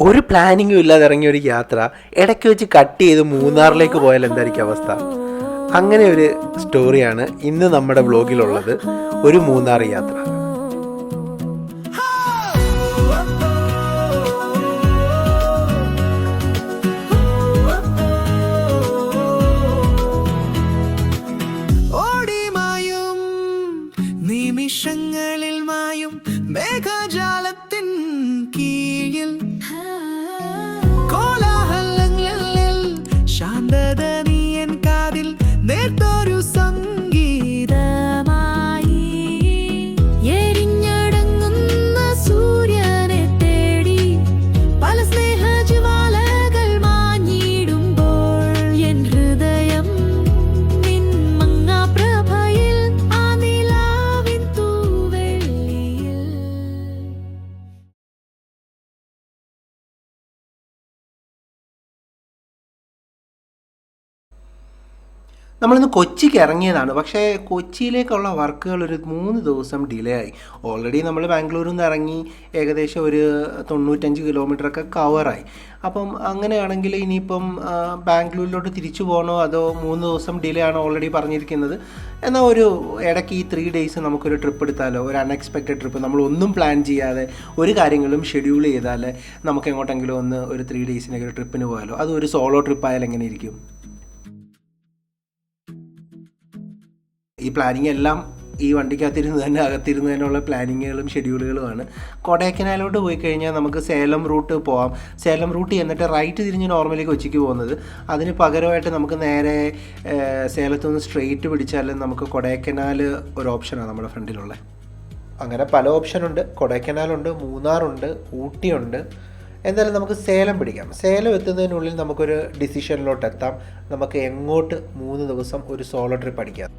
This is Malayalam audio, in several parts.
ഒരു പ്ലാനിങ്ങും ഇല്ലാതെ ഇറങ്ങിയ ഒരു യാത്ര ഇടയ്ക്ക് വെച്ച് കട്ട് ചെയ്ത് മൂന്നാറിലേക്ക് പോയാൽ എന്തായിരിക്കും അവസ്ഥ? അങ്ങനെ ഒരു സ്റ്റോറിയാണ് ഇന്ന് നമ്മുടെ വ്ലോഗിലുള്ളത്. ഒരു മൂന്നാർ യാത്ര. നിമിഷങ്ങളിൽ മായും മേഘജാലത്തിൻ കീഴിൽ കോലാഹലങ്ങളിൽ ശാന്തത നീയൻ കാതിൽ നേർത്തൊരു സംഗീതമായി എരിഞ്ഞടങ്ങുന്ന സൂര്യനെ തേടി പല സ്നേഹജ്വാലകൾ മാഞ്ഞിടുമ്പോൾ എൻ ഹൃദയം നമ്മളിന്ന് കൊച്ചിക്ക് ഇറങ്ങിയതാണ്. പക്ഷേ കൊച്ചിയിലേക്കുള്ള വർക്കുകൾ ഒരു 3 ദിവസം ഡിലേ ആയി. ഓൾറെഡി നമ്മൾ ബാംഗ്ലൂരിൽ നിന്ന് ഇറങ്ങി ഏകദേശം ഒരു 95 കിലോമീറ്ററൊക്കെ കവറായി. അപ്പം അങ്ങനെയാണെങ്കിൽ ഇനിയിപ്പം ബാംഗ്ലൂരിലോട്ട് തിരിച്ചു പോകണോ അതോ 3 ദിവസം ഡിലേ ആണോ ഓൾറെഡി പറഞ്ഞിരിക്കുന്നത്? എന്നാൽ ഒരു ഇടയ്ക്ക് ഈ 3 ഡേയ്സ് നമുക്കൊരു ട്രിപ്പ് എടുത്താലോ, ഒരു അൺഎക്സ്പെക്റ്റഡ് ട്രിപ്പ്. നമ്മളൊന്നും പ്ലാൻ ചെയ്യാതെ ഒരു കാര്യങ്ങളും ഷെഡ്യൂൾ ചെയ്താൽ നമുക്ക് എങ്ങോട്ടെങ്കിലും ഒന്ന് ഒരു 3 ഡേയ്സിനൊക്കെ ഒരു ട്രിപ്പിന് പോയാലോ? അത് ഒരു സോളോ ട്രിപ്പായാൽ എങ്ങനെ ഇരിക്കും? ഈ പ്ലാനിങ് എല്ലാം ഈ വണ്ടിക്കകത്തിരുന്ന് തന്നെ അകത്തിരുന്നതിനുള്ള പ്ലാനിങ്ങുകളും ഷെഡ്യൂളുകളുമാണ്. കൊടൈക്കനാലോട്ട് പോയി കഴിഞ്ഞാൽ നമുക്ക് സേലം റൂട്ട് പോകാം. സേലം റൂട്ട് എന്നിട്ട് റൈറ്റ് തിരിഞ്ഞ് നോർമലി കൊച്ചിക്ക് പോകുന്നത്. അതിന് പകരമായിട്ട് നമുക്ക് നേരെ സേലത്തുനിന്ന് സ്ട്രെയിറ്റ് പിടിച്ചാൽ നമുക്ക് കൊടൈക്കനാൽ ഒരു ഓപ്ഷനാണ് നമ്മുടെ ഫ്രണ്ടിലുള്ള. അങ്ങനെ പല ഓപ്ഷനുണ്ട്. കൊടൈക്കനാലുണ്ട്, മൂന്നാറുണ്ട്, ഊട്ടിയുണ്ട്. എന്തായാലും നമുക്ക് സേലം പിടിക്കാം. സേലം എത്തുന്നതിനുള്ളിൽ നമുക്കൊരു ഡിസിഷനിലോട്ട് എത്താം. നമുക്ക് എങ്ങോട്ട് 3 ദിവസം ഒരു സോളോ ട്രിപ്പ് അടിക്കാം.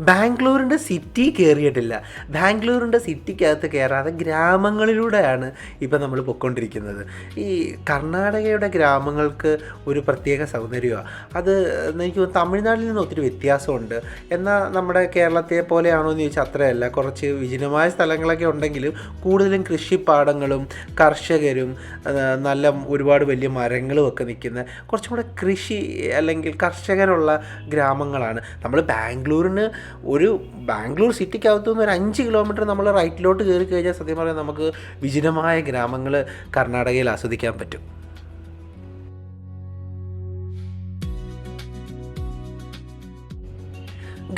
ബാംഗ്ലൂരിൻ്റെ സിറ്റി കയറിയിട്ടില്ല. ബാംഗ്ലൂരിൻ്റെ സിറ്റിക്കകത്ത് കയറാതെ ഗ്രാമങ്ങളിലൂടെയാണ് ഇപ്പം നമ്മൾ പൊയ്ക്കൊണ്ടിരിക്കുന്നത്. ഈ കർണാടകയുടെ ഗ്രാമങ്ങൾക്ക് ഒരു പ്രത്യേക സൗന്ദര്യമാണ്. അത് എനിക്ക് തമിഴ്നാട്ടിൽ നിന്ന് ഒത്തിരി വ്യത്യാസമുണ്ട്. എന്നാൽ നമ്മുടെ കേരളത്തെ പോലെയാണോ എന്ന് ചോദിച്ചാൽ അത്രയല്ല. കുറച്ച് വിജനമായ സ്ഥലങ്ങളൊക്കെ ഉണ്ടെങ്കിലും കൂടുതലും കൃഷിപ്പാടങ്ങളും കർഷകരും നല്ല ഒരുപാട് വലിയ മരങ്ങളും ഒക്കെ നിൽക്കുന്ന കുറച്ചും കൂടെ കൃഷി അല്ലെങ്കിൽ കർഷകരുള്ള ഗ്രാമങ്ങളാണ്. നമ്മൾ ബാംഗ്ലൂർ സിറ്റിക്കകത്തു നിന്ന് ഒരു 5 കിലോമീറ്റർ നമ്മൾ റൈറ്റിലോട്ട് കയറി കഴിഞ്ഞാൽ സത്യം പറയാൻ നമുക്ക് വിജനമായ ഗ്രാമങ്ങൾ കർണാടകയിൽ ആസ്വദിക്കാൻ പറ്റും.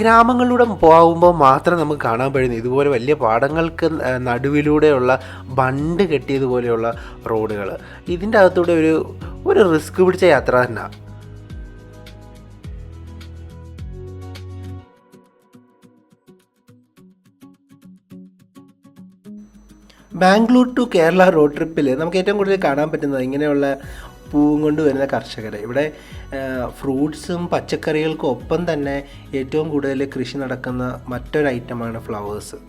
ഗ്രാമങ്ങളിലൂടെ പോകുമ്പോൾ മാത്രം നമുക്ക് കാണാൻ കഴിയുന്നത് ഇതുപോലെ വലിയ പാടങ്ങൾക്ക് നടുവിലൂടെയുള്ള ബണ്ട് കെട്ടിയതുപോലെയുള്ള റോഡുകൾ. ഇതിൻ്റെ അകത്തൂടെ ഒരു റിസ്ക് പിടിച്ച യാത്ര തന്നെയാണ്. ബാംഗ്ലൂർ ടു കേരള റോഡ് ട്രിപ്പിൽ നമുക്ക് ഏറ്റവും കൂടുതൽ കാണാൻ പറ്റുന്നത് ഇങ്ങനെയുള്ള പൂവും കൊണ്ട് വരുന്ന കർഷകരെ. ഇവിടെ ഫ്രൂട്ട്സും പച്ചക്കറികൾക്കും ഒപ്പം തന്നെ ഏറ്റവും കൂടുതൽ കൃഷി നടക്കുന്ന മറ്റൊരു ഐറ്റമാണ് ഫ്ലവേഴ്സ്.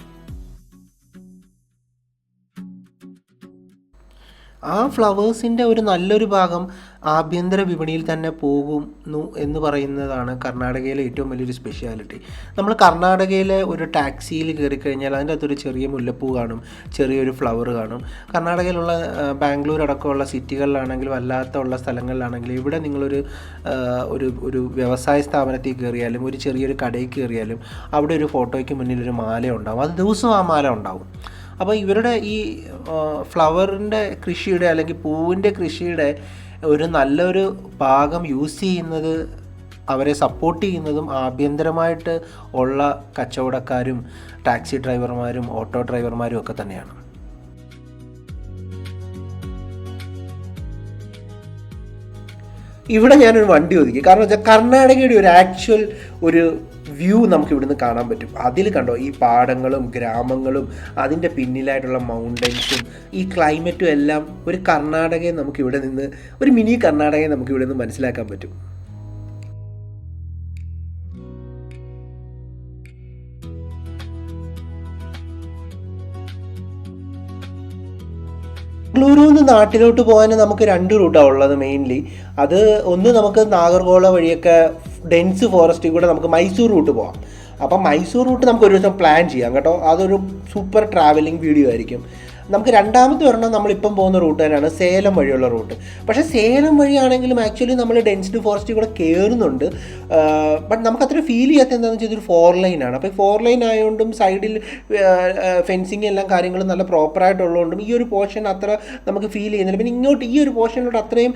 ആ ഫ്ലവേഴ്സിൻ്റെ ഒരു നല്ലൊരു ഭാഗം ആഭ്യന്തര വിപണിയിൽ തന്നെ പോകുന്നു എന്ന് പറയുന്നതാണ് കർണാടകയിലെ ഏറ്റവും വലിയൊരു സ്പെഷ്യാലിറ്റി. നമ്മൾ കർണാടകയിലെ ഒരു ടാക്സിയിൽ കയറി കഴിഞ്ഞാൽ അതിൻ്റെ അകത്തൊരു ചെറിയ മുല്ലപ്പൂ കാണും, ചെറിയൊരു ഫ്ലവർ കാണും. കർണാടകയിലുള്ള ബാംഗ്ലൂർ അടക്കമുള്ള സിറ്റികളിലാണെങ്കിലും അല്ലാത്തുള്ള സ്ഥലങ്ങളിലാണെങ്കിലും ഇവിടെ നിങ്ങളൊരു ഒരു വ്യവസായ സ്ഥാപനത്തിൽ കയറിയാലും ഒരു ചെറിയൊരു കടയിൽ കയറിയാലും അവിടെ ഒരു ഫോട്ടോയ്ക്ക് മുന്നിൽ ഒരു മാല ഉണ്ടാവും. അത് ദിവസവും ആ മാല ഉണ്ടാവും. അപ്പോൾ ഇവരുടെ ഈ ഫ്ലവറിൻ്റെ കൃഷിയുടെ അല്ലെങ്കിൽ പൂവിൻ്റെ കൃഷിയുടെ ഒരു നല്ലൊരു ഭാഗം യൂസ് ചെയ്യുന്നത്, അവരെ സപ്പോർട്ട് ചെയ്യുന്നതും ആഭ്യന്തരമായിട്ട് ഉള്ള കച്ചവടക്കാരും ടാക്സി ഡ്രൈവർമാരും ഓട്ടോ ഡ്രൈവർമാരും ഒക്കെ തന്നെയാണ്. ഇവിടെ ഞാനൊരു വണ്ടി ഒതുക്കി. കാരണം വെച്ചാൽ കർണാടകയുടെ ഒരു ആക്ച്വൽ ഒരു വ്യൂ നമുക്ക് ഇവിടുന്ന് കാണാൻ പറ്റും. അതിൽ കണ്ടോ ഈ പാടങ്ങളും ഗ്രാമങ്ങളും അതിൻ്റെ പിന്നിലായിട്ടുള്ള മൗണ്ടൻസും ഈ ക്ലൈമറ്റും എല്ലാം ഒരു കർണാടകയെ നമുക്കിവിടെ നിന്ന് ഒരു മിനി കർണാടകയെ നമുക്കിവിടെ നിന്ന് മനസ്സിലാക്കാൻ പറ്റും. ബാംഗ്ലൂരിൽ നിന്ന് നാട്ടിലോട്ട് പോകാൻ നമുക്ക് 2 റൂട്ടാണ് ഉള്ളത് മെയിൻലി. അത് ഒന്ന് നമുക്ക് നാഗർകോള വഴിയൊക്കെ ഡെൻസ് ഫോറസ്റ്റിൽ കൂടെ നമുക്ക് മൈസൂർ റൂട്ട് പോകാം. അപ്പം മൈസൂർ റൂട്ട് നമുക്ക് ഒരു ദിവസം പ്ലാൻ ചെയ്യാം കേട്ടോ. അതൊരു സൂപ്പർ ട്രാവലിംഗ് വീഡിയോ ആയിരിക്കും. നമുക്ക് രണ്ടാമത്തെ ഒരെണ്ണം നമ്മളിപ്പം പോകുന്ന റൂട്ട് തന്നെയാണ് സേലം വഴിയുള്ള റൂട്ട്. പക്ഷേ സേലം വഴിയാണെങ്കിലും ആക്ച്വലി നമ്മൾ ഡെൻസിറ്റി ഫോറസ്റ്റിൽ കൂടെ കയറുന്നുണ്ട്. ബട്ട് നമുക്കത്ര ഫീൽ ചെയ്യാത്ത എന്താണെന്ന് വെച്ചാൽ ഇതൊരു 4 ലൈനാണ്. അപ്പോൾ ഈ 4 ലൈൻ ആയതുകൊണ്ടും സൈഡിൽ ഫെൻസിങ് എല്ലാം കാര്യങ്ങളും നല്ല പ്രോപ്പറായിട്ടുള്ളതുകൊണ്ടും ഈ ഒരു പോർഷൻ അത്ര നമുക്ക് ഫീൽ ചെയ്യുന്നില്ല. പിന്നെ ഇങ്ങോട്ട് ഈ ഒരു പോർഷനിലോട്ട് അത്രയും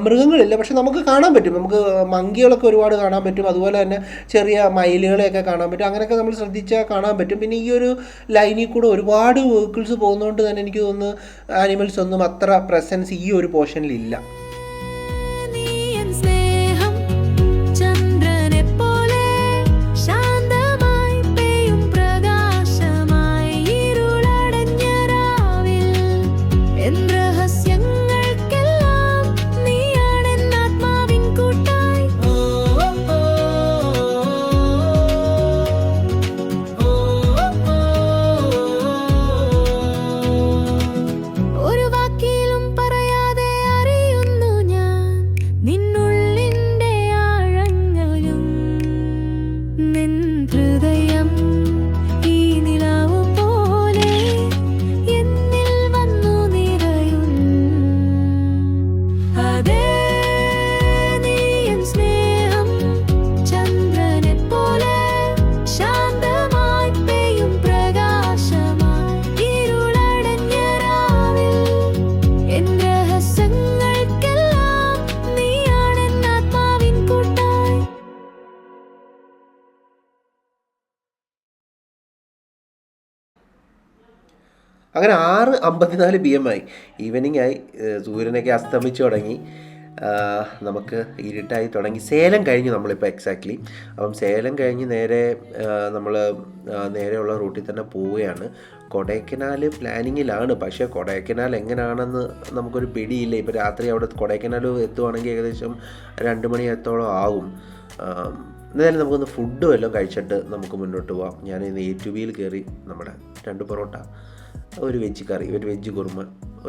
മൃഗങ്ങളില്ല, പക്ഷെ നമുക്ക് കാണാൻ പറ്റും. നമുക്ക് മങ്കികളൊക്കെ ഒരുപാട് കാണാൻ പറ്റും, അതുപോലെ തന്നെ ചെറിയ മയിലുകളെയൊക്കെ കാണാൻ പറ്റും. അങ്ങനെയൊക്കെ നമ്മൾ ശ്രദ്ധിച്ചാൽ കാണാൻ പറ്റും. പിന്നെ ഈ ഒരു ലൈനിൽ കൂടെ ഒരുപാട് വെഹിക്കിൾസ് പോകുന്നതുകൊണ്ട് തന്നെ എനിക്ക് തോന്നുന്നു ആനിമൽസ് ഒന്നും അത്ര പ്രസൻസ് ഈ ഒരു പോർഷനിലില്ല. അങ്ങനെ 6:54 PM ആയി, ഈവനിങ് ആയി, സൂര്യനൊക്കെ അസ്തമിച്ചു തുടങ്ങി, നമുക്ക് ഇരുട്ടായി തുടങ്ങി. സേലം കഴിഞ്ഞു നമ്മളിപ്പോൾ എക്സാക്ട്ലി. അപ്പം സേലം കഴിഞ്ഞ് നമ്മൾ നേരെയുള്ള റൂട്ടിൽ തന്നെ പോവുകയാണ്. കൊടൈക്കനാൽ പ്ലാനിങ്ങിലാണ്, പക്ഷേ കൊടൈക്കനാൽ എങ്ങനെയാണെന്ന് നമുക്കൊരു പിടിയില്ല. ഇപ്പോൾ രാത്രി അവിടെ കൊടൈക്കനാൽ എത്തുവാണെങ്കിൽ ഏകദേശം 2 മണിയത്തോളം ആവും. എന്തായാലും നമുക്കൊന്ന് ഫുഡ് വല്ലതും കഴിച്ചിട്ട് നമുക്ക് മുന്നോട്ട് പോകാം. ഞാൻ ഇന്ന് A2Bയിൽ കയറി നമ്മുടെ 2 പൊറോട്ട, ഒരു വെജ് കറി, ഒരു വെജ് കുറുമ,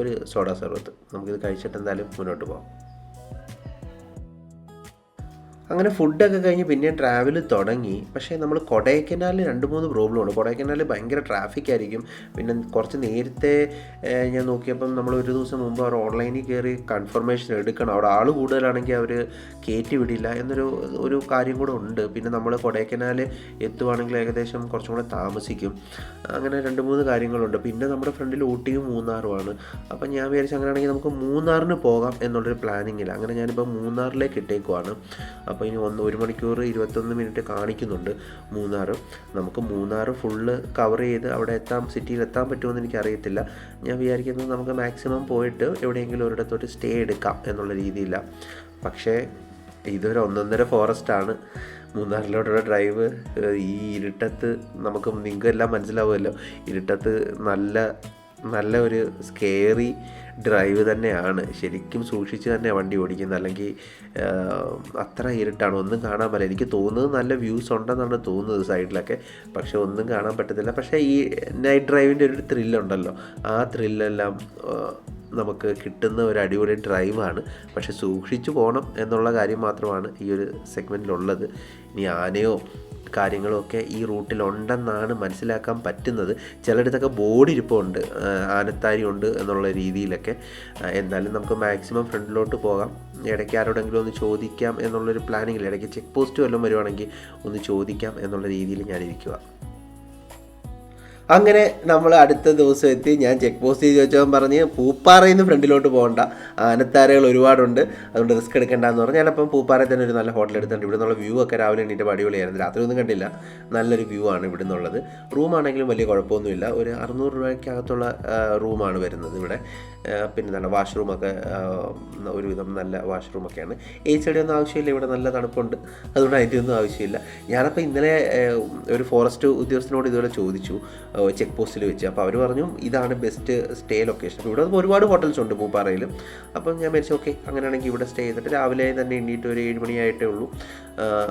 ഒരു സോഡ സർബത്ത്, നമുക്കിത് കഴിച്ചിട്ട് എന്തായാലും മുന്നോട്ട് പോകാം. അങ്ങനെ ഫുഡൊക്കെ കഴിഞ്ഞ് പിന്നെ ട്രാവൽ തുടങ്ങി. പക്ഷേ നമ്മൾ കൊടൈക്കനാലിൽ 2-3 പ്രോബ്ലമുണ്ട്. കൊടൈക്കനാലിൽ ഭയങ്കര ട്രാഫിക് ആയിരിക്കും. പിന്നെ കുറച്ച് നേരത്തെ ഞാൻ നോക്കിയപ്പം നമ്മൾ ഒരു ദിവസം മുമ്പ് അവർ ഓൺലൈനിൽ കയറി കൺഫർമേഷൻ എടുക്കണം. അവിടെ ആൾ കൂടുതലാണെങ്കിൽ അവർ കയറ്റി വിടില്ല എന്നൊരു കാര്യം കൂടെ ഉണ്ട്. പിന്നെ നമ്മൾ കൊടൈക്കനാൽ എത്തുവാണെങ്കിൽ ഏകദേശം കുറച്ചും കൂടെ താമസിക്കും. അങ്ങനെ 2-3 കാര്യങ്ങളുണ്ട്. പിന്നെ നമ്മുടെ ഫ്രണ്ടിൽ ഊട്ടിയും മൂന്നാറുമാണ്. അപ്പം ഞാൻ വിചാരിച്ചു അങ്ങനെയാണെങ്കിൽ നമുക്ക് മൂന്നാറിന് പോകാം എന്നുള്ളൊരു പ്ലാനിങ്ങില്ല. അങ്ങനെ ഞാനിപ്പോൾ മൂന്നാറിലേക്ക് ഇട്ടേക്കുവാണ്. അപ്പോൾ ഇനി 1 മണിക്കൂർ 21 മിനിറ്റ് കാണിക്കുന്നുണ്ട് മൂന്നാർ. നമുക്ക് മൂന്നാർ ഫുള്ള് കവർ ചെയ്ത് അവിടെ സിറ്റിയിൽ എത്താൻ പറ്റുമെന്ന് എനിക്കറിയത്തില്ല. ഞാൻ വിചാരിക്കുന്നത് നമുക്ക് മാക്സിമം പോയിട്ട് എവിടെയെങ്കിലും ഒരിടത്തോട്ട് സ്റ്റേ എടുക്കാം എന്നുള്ള രീതിയിലാണ്. പക്ഷേ ഇതൊരു 1.5 ഫോറസ്റ്റാണ്. മൂന്നാറിലോട്ടുള്ള ഡ്രൈവ് ഈ ഇരുട്ടത്ത് നിങ്ങൾക്ക് എല്ലാം മനസ്സിലാവുമല്ലോ, ഇരുട്ടത്ത് നല്ല ഒരു സ്കേറി ഡ്രൈവ് തന്നെയാണ്. ശരിക്കും സൂക്ഷിച്ച് തന്നെ വണ്ടി ഓടിക്കുന്നത്, അല്ലെങ്കിൽ അത്ര ഇരുട്ടാണ്, ഒന്നും കാണാൻ പറ്റില്ല. എനിക്ക് തോന്നുന്നത് നല്ല വ്യൂസ് ഉണ്ടെന്നാണ് തോന്നുന്നത് സൈഡിലൊക്കെ, പക്ഷെ ഒന്നും കാണാൻ പറ്റത്തില്ല. പക്ഷേ ഈ നൈറ്റ് ഡ്രൈവിൻ്റെ ഒരു ത്രില്ലുണ്ടല്ലോ, ആ ത്രില്ലെല്ലാം നമുക്ക് കിട്ടുന്ന ഒരു അടിപൊളി ഡ്രൈവാണ്. പക്ഷെ സൂക്ഷിച്ചു പോകണം എന്നുള്ള കാര്യം മാത്രമാണ് ഈ ഒരു സെഗ്മെൻറ്റിലുള്ളത്. ഇനി ആനയോ കാര്യങ്ങളൊക്കെ ഈ റൂട്ടിലുണ്ടെന്നാണ് മനസ്സിലാക്കാൻ പറ്റുന്നത്. ചിലയിടത്തൊക്കെ ബോർഡ് ഇരിപ്പുണ്ട്, ആനത്താരി ഉണ്ട് എന്നുള്ള രീതിയിലൊക്കെ. എന്തായാലും നമുക്ക് മാക്സിമം ഫ്രണ്ടിലോട്ട് പോകാം. ഇടയ്ക്ക് ആരോടെങ്കിലും ഒന്ന് ചോദിക്കാം എന്നുള്ളൊരു പ്ലാനിങ്ങിൽ, ഇടയ്ക്ക് ചെക്ക് പോസ്റ്റ് വല്ലതും വരുവാണെങ്കിൽ ഒന്ന് ചോദിക്കാം എന്നുള്ള രീതിയിൽ ഞാനിരിക്കുക. അങ്ങനെ നമ്മൾ അടുത്ത ദിവസം എത്തി. ഞാൻ ചെക്ക് പോസ്റ്റ് ചെയ്ത് ചോദിച്ചവൻ പറഞ്ഞ് പൂപ്പാറയിൽ നിന്ന് ഫ്രണ്ടിലോട്ട് പോകണ്ട, ആനത്താരകൾ ഒരുപാടുണ്ട്, അതുകൊണ്ട് റിസ്ക് എടുക്കേണ്ടെന്ന് പറഞ്ഞ് ഞാനപ്പം പൂപ്പാറയിൽ തന്നെ ഒരു നല്ല ഹോട്ടൽ എടുത്തിട്ടുണ്ട്. ഇവിടെ നിന്നുള്ള വ്യൂ ഒക്കെ രാവിലെ എണീറ്റ് അടിപൊളിയായിരുന്നു. രാത്രി ഒന്നും കണ്ടില്ല, നല്ലൊരു വ്യൂ ആണ് ഇവിടെ നിന്നുള്ളത്. റൂമാണെങ്കിലും വലിയ കുഴപ്പമൊന്നുമില്ല. ഒരു 600 രൂപയ്ക്കകത്തുള്ള റൂമാണ് വരുന്നത് ഇവിടെ. പിന്നെ എന്താണ് വാഷ്റൂമൊക്കെ ഒരുവിധം നല്ല വാഷ്റൂമൊക്കെയാണ്. AC ഒന്നും ആവശ്യമില്ല, ഇവിടെ നല്ല തണുപ്പുണ്ട്, അതുകൊണ്ട് അതിൻ്റെ ഒന്നും ആവശ്യമില്ല. ഞാനപ്പോൾ ഇന്നലെ ഒരു ഫോറസ്റ്റ് ഉദ്യോഗസ്ഥനോട് ഇതുപോലെ ചോദിച്ചു ചെക്ക് പോസ്റ്റിൽ വെച്ച്. അപ്പോൾ അവർ പറഞ്ഞു ഇതാണ് ബെസ്റ്റ് സ്റ്റേ ലൊക്കേഷൻ. അപ്പോൾ ഇവിടെ ഒരുപാട് ഹോട്ടൽസ് ഉണ്ട് പൂപ്പാറയിൽ. അപ്പം ഞാൻ വിചാരിച്ചു ഓക്കെ, അങ്ങനെയാണെങ്കിൽ ഇവിടെ സ്റ്റേ ചെയ്തിട്ട് രാവിലെ തന്നെ എണ്ണീറ്റ് ഒരു 7 മണിയായിട്ടേ ഉള്ളൂ.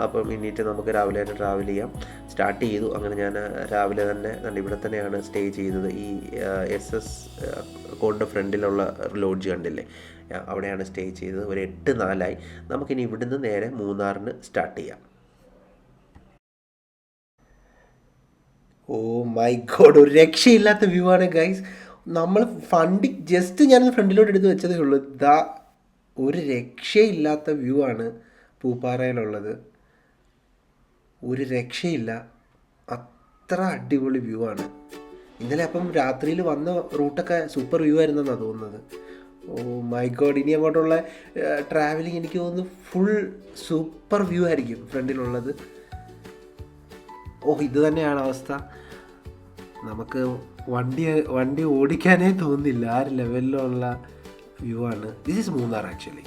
അപ്പം എണ്ണീറ്റ് നമുക്ക് രാവിലെ തന്നെ ട്രാവൽ ചെയ്യാം. സ്റ്റാർട്ട് ചെയ്തു. അങ്ങനെ ഞാൻ രാവിലെ തന്നെ ഇവിടെ തന്നെയാണ് സ്റ്റേ ചെയ്തത്. ഈ SS കോണിൻ്റെ ഫ്രണ്ടിലുള്ള ലോഡ്ജ് കണ്ടില്ലേ, അവിടെയാണ് സ്റ്റേ ചെയ്തത്. ഒരു 8:04 നമുക്കിനി ഇവിടുന്ന് നേരെ മൂന്നാറിന് സ്റ്റാർട്ട് ചെയ്യാം. ഓ മൈ ഗോഡ്, ഒരു രക്ഷയില്ലാത്ത വ്യൂ ആണ് ഗൈസ്. നമ്മൾ ഫണ്ട് ജസ്റ്റ് ഞാനത് ഫ്രണ്ടിലോട്ട് എടുത്ത് വെച്ചതേ ഉള്ളൂ. ഇതാ ഒരു രക്ഷയില്ലാത്ത വ്യൂ ആണ് പൂപ്പാറയിലുള്ളത്. ഒരു രക്ഷയില്ല, അത്ര അടിപൊളി വ്യൂ ആണ്. ഇന്നലെ അപ്പം രാത്രിയിൽ വന്ന റൂട്ടൊക്കെ സൂപ്പർ വ്യൂ ആയിരുന്നെന്നാണ് തോന്നുന്നത്. ഓ മൈ ഗോഡ്, ഇനി അങ്ങോട്ടുള്ള ട്രാവലിംഗ് എനിക്ക് തോന്നുന്നു ഫുൾ സൂപ്പർ വ്യൂ ആയിരിക്കും ഫ്രണ്ടിലുള്ളത്. ഓ ഇത് തന്നെയാണ് അവസ്ഥ. നമുക്ക് വണ്ടി ഓടിക്കാനേ തോന്നുന്നില്ല, ആ ഒരു ലെവലിലുള്ള വ്യൂ ആണ്. This is Munnar actually.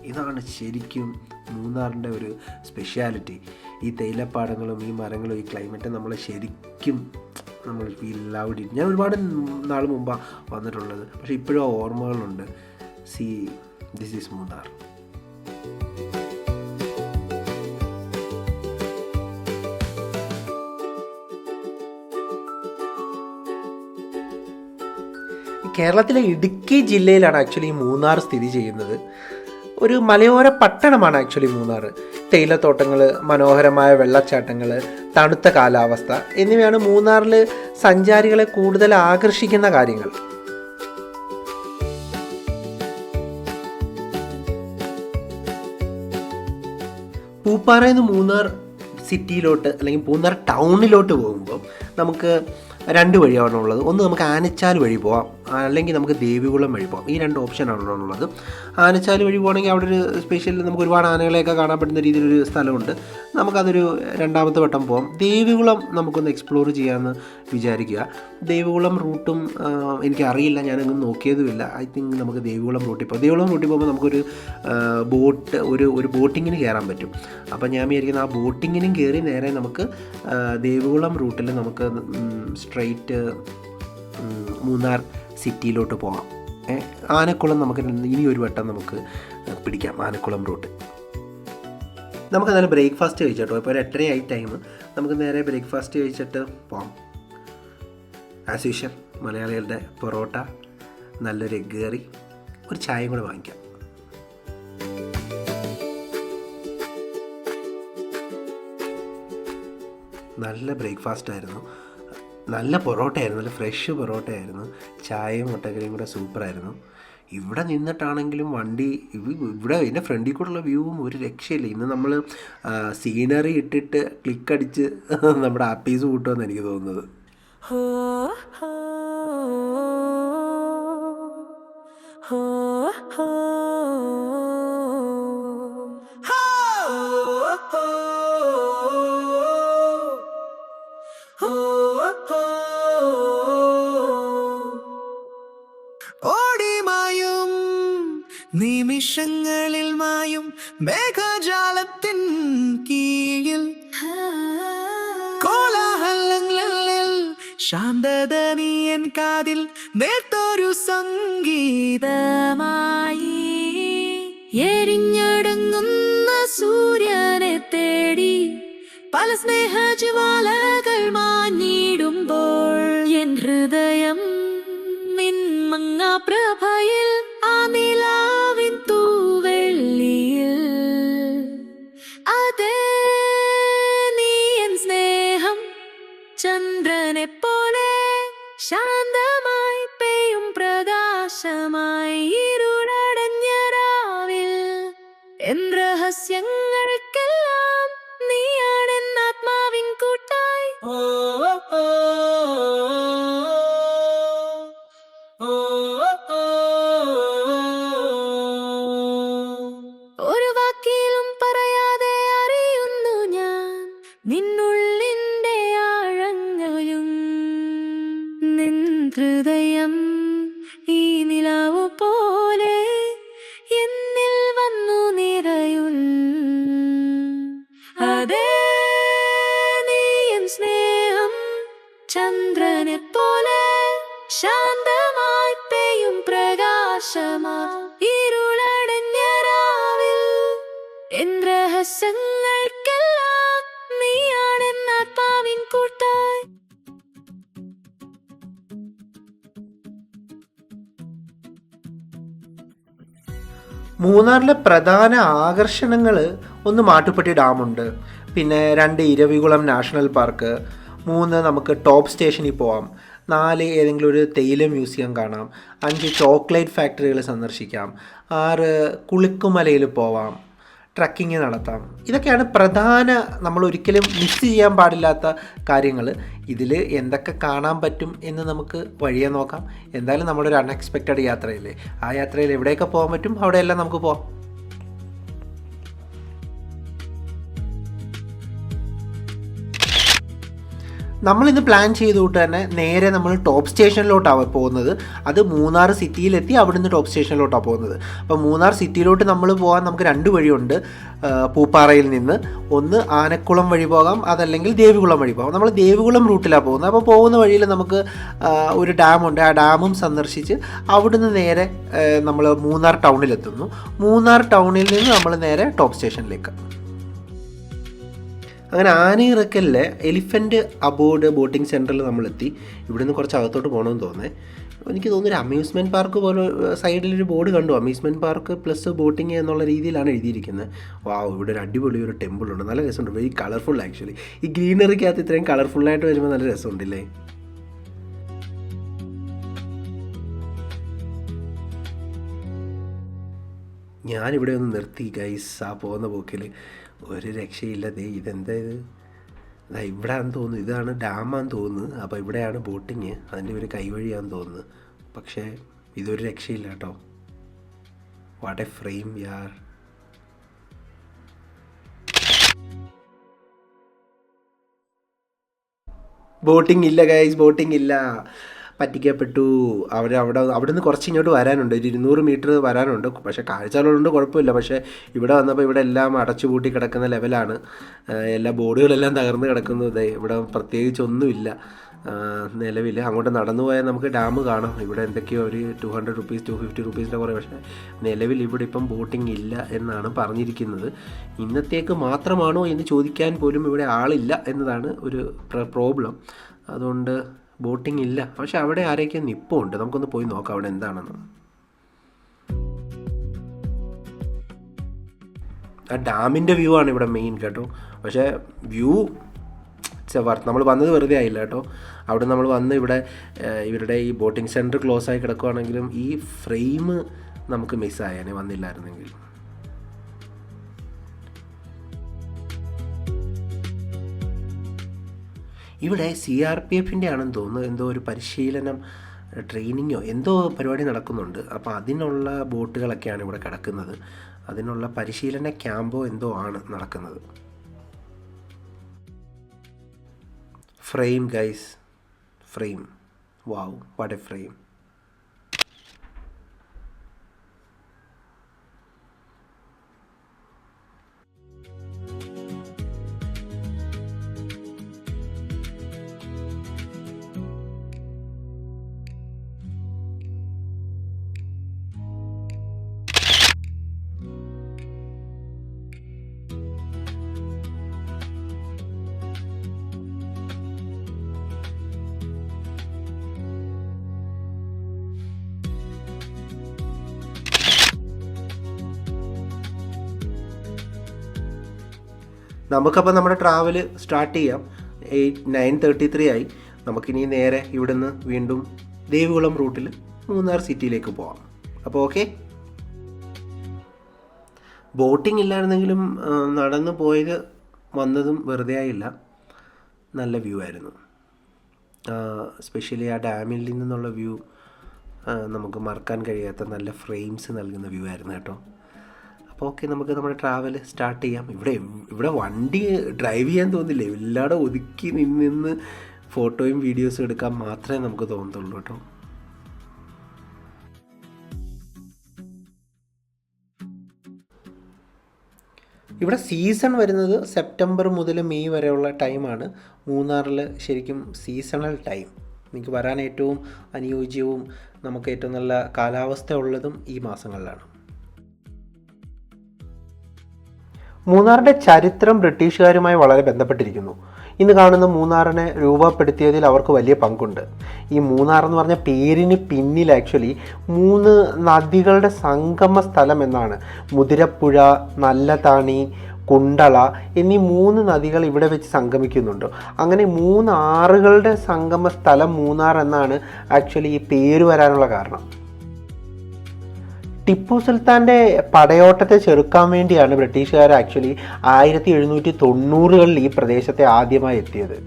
ഇതാണ് ശരിക്കും മൂന്നാറിൻ്റെ ഒരു സ്പെഷ്യാലിറ്റി. ഈ തേയിലപ്പാടങ്ങളും ഈ മരങ്ങളും ഈ ക്ലൈമറ്റും നമ്മൾ ശരിക്കും നമ്മൾ ഫീൽ ലവ്ഡ് ഇറ്റ്. ഞാൻ ഒരുപാട് നാൾ മുമ്പാണ് വന്നിട്ടുള്ളത്, പക്ഷേ ഇപ്പോഴും ഓർമ്മകളുണ്ട്. See this is Munnar. കേരളത്തിലെ ഇടുക്കി ജില്ലയിലാണ് ആക്ച്വലി മൂന്നാർ സ്ഥിതി ചെയ്യുന്നത്. ഒരു മലയോര പട്ടണമാണ് ആക്ച്വലി മൂന്നാർ. തേയിലത്തോട്ടങ്ങൾ, മനോഹരമായ വെള്ളച്ചാട്ടങ്ങൾ, തണുത്ത കാലാവസ്ഥ എന്നിവയാണ് മൂന്നാറിൽ സഞ്ചാരികളെ കൂടുതൽ ആകർഷിക്കുന്ന കാര്യങ്ങൾ. പൂപ്പാറയിൽ നിന്ന് മൂന്നാർ സിറ്റിയിലോട്ട് അല്ലെങ്കിൽ മൂന്നാർ ടൗണിലോട്ട് പോകുമ്പോൾ നമുക്ക് രണ്ട് വഴിയാണ് ഉള്ളത്. ഒന്ന് നമുക്ക് ആനച്ചാൽ വഴി പോവാം, അല്ലെങ്കിൽ നമുക്ക് ദേവികുളം വഴി പോകാം. ഈ രണ്ട് ഓപ്ഷനാണ് ഉള്ളത്. ആനച്ചാൽ വഴി പോകണമെങ്കിൽ അവിടെ ഒരു സ്പെഷ്യൽ നമുക്ക് ഒരുപാട് ആനകളെയൊക്കെ കാണാൻ പറ്റുന്ന രീതിയിലൊരു സ്ഥലമുണ്ട്. നമുക്കതൊരു രണ്ടാമത്തെ വട്ടം പോകാം. ദേവികുളം നമുക്കൊന്ന് എക്സ്പ്ലോർ ചെയ്യാമെന്ന് വിചാരിക്കുക. ദേവികുളം റൂട്ടും എനിക്കറിയില്ല, ഞാനൊന്നും നോക്കിയതുമില്ല. ഐ തിങ്ക് നമുക്ക് ദേവികുളം റൂട്ടിൽ പോകാം. ദേവികുളം റൂട്ടിൽ പോകുമ്പോൾ നമുക്കൊരു ഒരു ബോട്ടിങ്ങിന് കയറാൻ പറ്റും. അപ്പോൾ ഞാൻ വിചാരിക്കുന്നത് ആ ബോട്ടിങ്ങിനും കയറി നേരെ നമുക്ക് ദേവികുളം റൂട്ടിൽ നമുക്ക് സ്ട്രെയിറ്റ് മൂന്നാർ സിറ്റിയിലോട്ട് പോകാം. ആനക്കുളം നമുക്ക് ഇനി ഒരു വട്ടം നമുക്ക് പിടിക്കാം, ആനക്കുളം റൂട്ട്. നമുക്ക് എന്നാലും ബ്രേക്ക്ഫാസ്റ്റ് കഴിച്ചിട്ടോ. ഇപ്പോൾ ഒരു 8:30 ടൈം. നമുക്ക് നേരെ ബ്രേക്ക്ഫാസ്റ്റ് കഴിച്ചിട്ട് പോകാം. ആസ് യൂഷ്വൽ മലയാളികളുടെ പൊറോട്ട, നല്ലൊരു എഗ്ഗ് കറി, ഒരു ചായയും കൂടെ വാങ്ങിക്കാം. നല്ല ബ്രേക്ക്ഫാസ്റ്റ് ആയിരുന്നു, നല്ല പൊറോട്ടയായിരുന്നു, നല്ല ഫ്രഷ് പൊറോട്ടയായിരുന്നു. ചായയും മുട്ടക്കറിയും കൂടെ സൂപ്പറായിരുന്നു. ഇവിടെ നിന്നിട്ടാണെങ്കിലും വണ്ടി ഇവിടെ എൻ്റെ ഫ്രണ്ടിൽ കൂടെയുള്ള വ്യൂവും ഒരു രക്ഷയില്ല. ഇന്ന് നമ്മൾ സീനറി ഇട്ടിട്ട് ക്ലിക്കടിച്ച് നമ്മുടെ ആപ്പീസ് കൂട്ടുമെന്ന് എനിക്ക് തോന്നുന്നത്. ഓടിമായും നിമിഷങ്ങളിൽ മായും മേഘജാലത്തിൻ കീഴിൽ കോലാഹലങ്ങളിൽ ശാന്തത നീ എൻ കാതിൽ നേർത്തൊരു സംഗീതമായി എരിഞ്ഞടങ്ങുന്ന സൂര്യനെ തേടി പല സ്നേഹജ്വാലകൾ മാഞ്ഞിടുമ്പോൾ എൻ ഹൃദയം മങ്ങാപ്രഭയിൽ ആ നിലാവിൻ തൂവെള്ളിയിൽ അതേ നീ എൻ സ്നേഹം ചന്ദ്രനെ പോലെ ശാന്തമായി പെയ്യും പ്രകാശമായി ഇരുളടഞ്ഞ രാവിൽ എൻ രഹസ്യങ്ങൾക്കെല്ലാം നീയാണെൻ ആത്മാവിൻ കൂട്ടായി. ഒരു വാക്കിലും പറയാതെ അറിയുന്നു ഞാൻ നിന്നുള്ളിൻ്റെ ആഴങ്ങളും. നിൻ ഹൃദയം ഈ നിലാവു പോലെ എന്നിൽ വന്നു നിറയും. അതേ നീ എൻ സ്നേഹം ചന്ദ്രനെ പോലെ ശാന്തമായി പെയ്യും പ്രകാശമായി ഇരുളടഞ്ഞ രാവിൽ എൻ രഹസ്യങ്ങൾക്കെല്ലാം നീയാണെൻ ആത്മാവിൻ കൂട്ടായി. മൂന്നാറിലെ പ്രധാന ആകർഷണങ്ങൾ ഒന്ന് മാട്ടുപ്പെട്ടി ഡാമുണ്ട്, പിന്നെ 2 ഇരവികുളം നാഷണൽ പാർക്ക്, 3 നമുക്ക് ടോപ്പ് സ്റ്റേഷനിൽ പോവാം, 4 ഏതെങ്കിലും ഒരു തേയില മ്യൂസിയം കാണാം. 5 ചോക്ലേറ്റ് ഫാക്ടറികൾ സന്ദർശിക്കാം. 6 കുളുക്കുമലയിൽ പോവാം, ട്രക്കിങ് നടത്താം. ഇതൊക്കെയാണ് പ്രധാന, നമ്മൾ ഒരിക്കലും മിസ് ചെയ്യാൻ പാടില്ലാത്ത കാര്യങ്ങൾ. ഇതിൽ എന്തൊക്കെ കാണാൻ പറ്റും എന്ന് നമുക്ക് വഴിയെ നോക്കാം. എന്തായാലും നമ്മുടെ ഒരു അൺഎക്സ്പെക്റ്റഡ് യാത്രയില്ലേ, ആ യാത്രയിൽ എവിടെയൊക്കെ പോകാൻ പറ്റും അവിടെയെല്ലാം നമുക്ക് പോകാം. നമ്മളിന്ന് പ്ലാൻ ചെയ്തുകൊണ്ട് തന്നെ നേരെ നമ്മൾ ടോപ്പ് സ്റ്റേഷനിലോട്ടാണ് പോകുന്നത്. അത് മൂന്നാർ സിറ്റിയിലെത്തി അവിടുന്ന് ടോപ്പ് സ്റ്റേഷനിലോട്ടാണ് പോകുന്നത്. അപ്പോൾ മൂന്നാർ സിറ്റിയിലോട്ട് നമ്മൾ പോകാൻ നമുക്ക് 2 വഴിയുണ്ട്. പൂപ്പാറയിൽ നിന്ന് ഒന്ന് ആനക്കുളം വഴി പോകാം, അതല്ലെങ്കിൽ ദേവികുളം വഴി പോകാം. നമ്മൾ ദേവികുളം റൂട്ടിലാണ് പോകുന്നത്. അപ്പോൾ പോകുന്ന വഴിയിൽ നമുക്ക് ഒരു ഡാമുണ്ട്, ആ ഡാമും സന്ദർശിച്ച് അവിടുന്ന് നേരെ നമ്മൾ മൂന്നാർ ടൗണിലെത്തുന്നു. മൂന്നാർ ടൗണിൽ നിന്ന് നമ്മൾ നേരെ ടോപ്പ് സ്റ്റേഷനിലേക്ക്. അങ്ങനെ ആനയിറക്കലിലെ എലിഫൻറ്റ് അബോർഡ് ബോട്ടിംഗ് സെൻറ്ററിൽ നമ്മളെത്തി. ഇവിടുന്ന് കുറച്ച് അകത്തോട്ട് പോകണമെന്ന് തോന്നേ. എനിക്ക് തോന്നുന്നു ഒരു അമ്യൂസ്മെൻറ്റ് പാർക്ക് പോലെ സൈഡിലൊരു ബോർഡ് കണ്ടു, അമ്യൂസ്മെൻറ്റ് പാർക്ക് പ്ലസ് ബോട്ടിങ് എന്നുള്ള രീതിയിലാണ് എഴുതിയിരിക്കുന്നത്. വാവ്, ഇവിടെ ഒരു അടിപൊളി ഒരു ടെമ്പിളുണ്ട്, നല്ല രസമുണ്ട്, വെരി കളർഫുൾ ആക്ച്വലി. ഈ ഗ്രീനറിക്കകത്ത് ഇത്രയും കളർഫുള്ളായിട്ട് വരുമ്പോൾ നല്ല രസമുണ്ടല്ലേ. ഞാനിവിടെ ഒന്ന് നിർത്തി ഗൈസ്. ആ പോകുന്ന പോക്കിൽ ഒരു രക്ഷയില്ല. ഇതെന്താ ഇത്, ഇവിടെയാണെന്ന് തോന്നുന്നു, ഇതാണ് ഡാമാന്ന് തോന്നുന്നു. അപ്പോൾ ഇവിടെയാണ് ബോട്ടിങ്, അതിൻ്റെ ഒരു കൈവഴിയാന്ന് തോന്നുന്നു. പക്ഷേ ഇതൊരു രക്ഷയില്ല കേട്ടോ. What A frame Yar. Boating ഇല്ല ഗൈസ്, ബോട്ടിങ് ഇല്ല, പറ്റിക്കപ്പെട്ടു. അവിടുന്ന് കുറച്ച് ഇങ്ങോട്ട് വരാനുണ്ട്, ഒരു 200 മീറ്റർ വരാനുണ്ട്. പക്ഷേ കാഴ്ചകളുണ്ട്, കുഴപ്പമില്ല. പക്ഷേ ഇവിടെ വന്നപ്പോൾ ഇവിടെ എല്ലാം അടച്ചുപൂട്ടി കിടക്കുന്ന ലെവലാണ്. എല്ലാ ബോർഡുകളെല്ലാം തകർന്ന് കിടക്കുന്നത്. ഇവിടെ പ്രത്യേകിച്ചൊന്നുമില്ല നിലവിൽ. അങ്ങോട്ട് നടന്നു പോയാൽ നമുക്ക് ഡാം കാണാം. ഇവിടെ എന്തൊക്കെയോ ഒരു 200 റുപ്പീസ് 250 റുപ്പീസിൻ്റെ കുറേ. പക്ഷേ നിലവിൽ ഇവിടെ ഇപ്പം ബോട്ടിംഗ് ഇല്ല എന്നാണ് പറഞ്ഞിരിക്കുന്നത്. ഇന്നത്തേക്ക് മാത്രമാണോ എന്ന് ചോദിക്കാൻ പോലും ഇവിടെ ആളില്ല എന്നതാണ് ഒരു പ്രോബ്ലം. അതുകൊണ്ട് ബോട്ടിംഗ് ഇല്ല. പക്ഷെ അവിടെ ആരെയൊക്കെ നിപ്പുണ്ട്, നമുക്കൊന്ന് പോയി നോക്കാം അവിടെ എന്താണെന്ന്. ആ ഡാമിൻ്റെ വ്യൂ ആണ് ഇവിടെ മെയിൻ കേട്ടോ. പക്ഷേ വ്യൂ നമ്മൾ വന്നത് വെറുതെ ആയില്ല കേട്ടോ. അവിടെ നമ്മൾ വന്ന് ഇവിടെ ഇവരുടെ ഈ ബോട്ടിംഗ് സെൻറ്റർ ക്ലോസ് ആയി കിടക്കുകയാണെങ്കിലും ഈ ഫ്രെയിം നമുക്ക് മിസ്സായേനെ വന്നില്ലായിരുന്നെങ്കിൽ. ഇവിടെ CRPFൻ്റെ ആണെന്ന് തോന്നുന്നു, എന്തോ ഒരു പരിശീലനം ട്രെയിനിങ്ങോ എന്തോ പരിപാടി നടക്കുന്നുണ്ട്. അപ്പോൾ അതിനുള്ള ബോട്ടുകളൊക്കെയാണ് ഇവിടെ കിടക്കുന്നത്. അതിനുള്ള പരിശീലന ക്യാമ്പോ എന്തോ ആണ് നടക്കുന്നത്. Frame guys, frame. Wow, what A frame. നമുക്കപ്പോൾ നമ്മുടെ ട്രാവൽ സ്റ്റാർട്ട് ചെയ്യാം. 9:33 ആയി. നമുക്കിനി നേരെ ഇവിടുന്ന് വീണ്ടും ദേവികുളം റൂട്ടിൽ മൂന്നാർ സിറ്റിയിലേക്ക് പോവാം. അപ്പോൾ ഓക്കെ. ബോട്ടിംഗ് ഇല്ലായിരുന്നെങ്കിലും നടന്നു പോയത് വന്നതും വെറുതെ ആയില്ല. നല്ല വ്യൂ ആയിരുന്നു. സ്പെഷ്യലി ആ ഡാമിൽ നിന്നുള്ള വ്യൂ നമുക്ക് മറക്കാൻ കഴിയാത്ത നല്ല ഫ്രെയിംസ് നൽകുന്ന വ്യൂ ആയിരുന്നു കേട്ടോ. അപ്പോൾ ഓക്കെ, നമുക്ക് നമ്മുടെ ട്രാവൽ സ്റ്റാർട്ട് ചെയ്യാം. ഇവിടെ വണ്ടി ഡ്രൈവ് ചെയ്യാൻ തോന്നില്ല, എല്ലായിടും ഒതുക്കി നിന്ന് ഫോട്ടോയും വീഡിയോസും എടുക്കാൻ മാത്രമേ നമുക്ക് തോന്നത്തുള്ളൂ കേട്ടോ. ഇവിടെ സീസൺ വരുന്നത് സെപ്റ്റംബർ മുതൽ മെയ് വരെയുള്ള ടൈമാണ്. മൂന്നാറിൽ ശരിക്കും സീസണൽ ടൈം. എനിക്ക് വരാൻ ഏറ്റവും അനുയോജ്യവും നമുക്ക് ഏറ്റവും നല്ല കാലാവസ്ഥ ഉള്ളതും ഈ മാസങ്ങളിലാണ്. മൂന്നാറിൻ്റെ ചരിത്രം ബ്രിട്ടീഷുകാരുമായി വളരെ ബന്ധപ്പെട്ടിരിക്കുന്നു. ഇന്ന് കാണുന്ന മൂന്നാറിനെ രൂപപ്പെടുത്തിയതിൽ അവർക്ക് വലിയ പങ്കുണ്ട്. ഈ മൂന്നാർ എന്ന് പറഞ്ഞ പേരിന് പിന്നിൽ ആക്ച്വലി 3 നദികളുടെ സംഗമ സ്ഥലം എന്നാണ്. മുതിരപ്പുഴ, നല്ലതാണി, കുണ്ടള എന്നീ 3 നദികൾ ഇവിടെ വെച്ച് സംഗമിക്കുന്നുണ്ട്. അങ്ങനെ 3 ആറുകളുടെ സംഗമ സ്ഥലം മൂന്നാർ എന്നാണ് ആക്ച്വലി ഈ പേര് വരാനുള്ള കാരണം. ടിപ്പു സുൽത്താൻ്റെ പടയോട്ടത്തെ ചെറുക്കാൻ വേണ്ടിയാണ് ബ്രിട്ടീഷുകാർ ആക്ച്വലി 1790കളിൽ ഈ പ്രദേശത്തെ ആദ്യമായി എത്തിയത്.